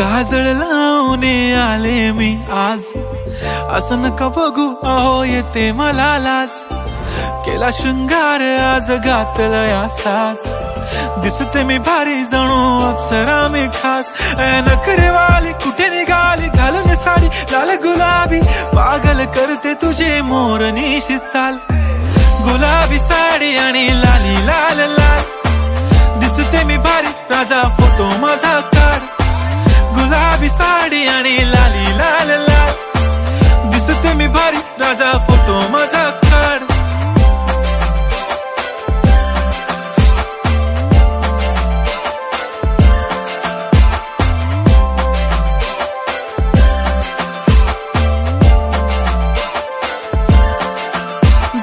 काजळ लावून आले मी आज, असं नका बघू अहो येते मला लाज. केला शृंगार आज घातलाय असाच, दिसते मी भारी जणू अप्सरा मी खास. नखरेवाली कुठे निघाली घालून साडी लाल गुलाबी, पागल करते तुझे मोरनीशी चाल. गुलाबी साडी आणि लाली लाल लाल, दिसते मी भारी राजा फोटो माझा काढ. गुलाबी साडी आणि लाली लाल लाल, दिसते मी भारी राजा फोटो माझा काढ.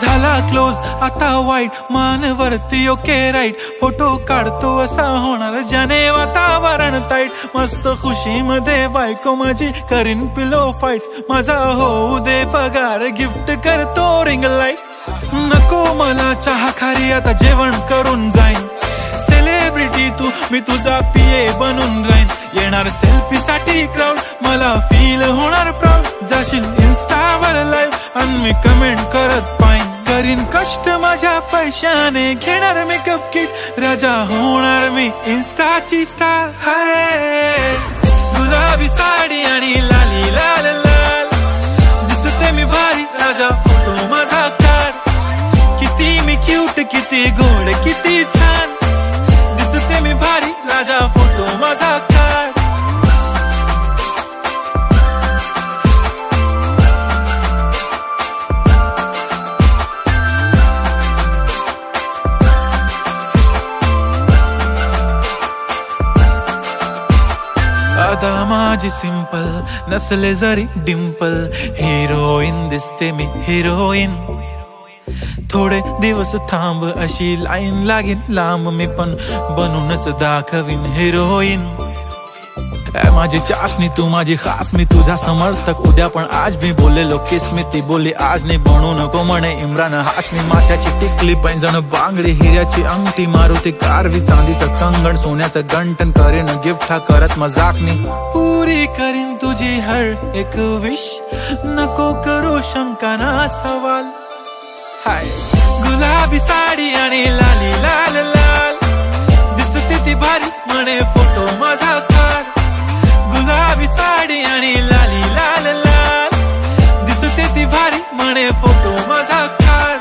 झाला क्लोज आता वाईट, मानवरती ओके राईट. फोटो काढतो असा होणार ज्याने वातावरण ताईट. मस्त खुशी मध्ये बायको माझी करीन पिलो फाईट. माझा होऊ दे पगार गिफ्ट करतो रिंग लाईट. नको मला चहा खारी आता जेवण करून जाईन. सेलिब्रिटी तू मी तुझा पिये बनून राहीन. येणार सेल्फी साठी क्राऊड मला फील होणार प्राऊड. जाशील इन्स्टावर लाईव्ह आणि मी कमेंट करत पाईन. करीन कष्ट माझ्या पैशाने घेणार मेकअप किट. राजा होणार मी इन्स्टाची स्टार. हाय गुलाबी साडी आणि लाली लाल लाल, दिसते मी भारी राजा फोटो माझा काढ. किती मी क्यूट किती गोड किती छान, दिसते मी भारी राजा फोटो माझा काढ. आता माझी सिंपल नसले जरी डिंपल, हिरोईन दिसते मी हिरोईन. थोडे दिवस थांब अशी लाईन लागेल लांब, मी पण बनूनच दाखवीन हिरोईन. माझी चाशनी तू माझी खास, मी तुझा समर्थक उद्या पण आज. मी बोललेलो किस मी ती बोली आज नाही. बनू नको म्हणे इम्रान हाशमी. माथ्याची टिकली पैंजण बांगडी, हिऱ्याची अंगठी, मारुती कारवी, चांदीचं कंगण, सोन्याचं गंटन. करेन गिफ्ट हा करत मजाकनी. पुरी करीन तुझी हर एक विश, नको करू शंका ना सवाल. हाय गुलाबी साडी आणि लाली लाल लाल, दिसते ती भारी म्हणे फोटो माझा काढ. गुलाबी साडी आणि लाली लाल लाल, दिसते ती भारी म्हणे फोटो माझा काढ.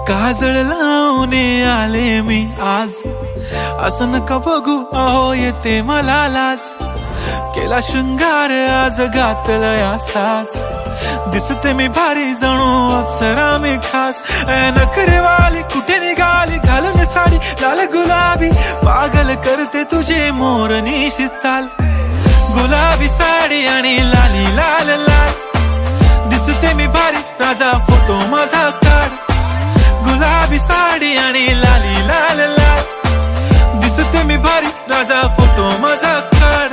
काजळ लावून आले मी आज, असं नका बघू अहो येते मला लाज. केला शृंगार आज घातलाय असाच, दिसते मी भारी जणू अप्सरा मी खास. नखरेवाली कुठे निघाली घालून साडी लाल गुलाबी, पागल करते तुझे मोरनीशी चाल. गुलाबी साडी आणि लाली लाल लाल, दिसते मी भारी राजा फोटो माझा काढ. गुलाबी साडी आणि लाली लाल लाल, दिसते मी भारी राजा फोटो माझा काढ.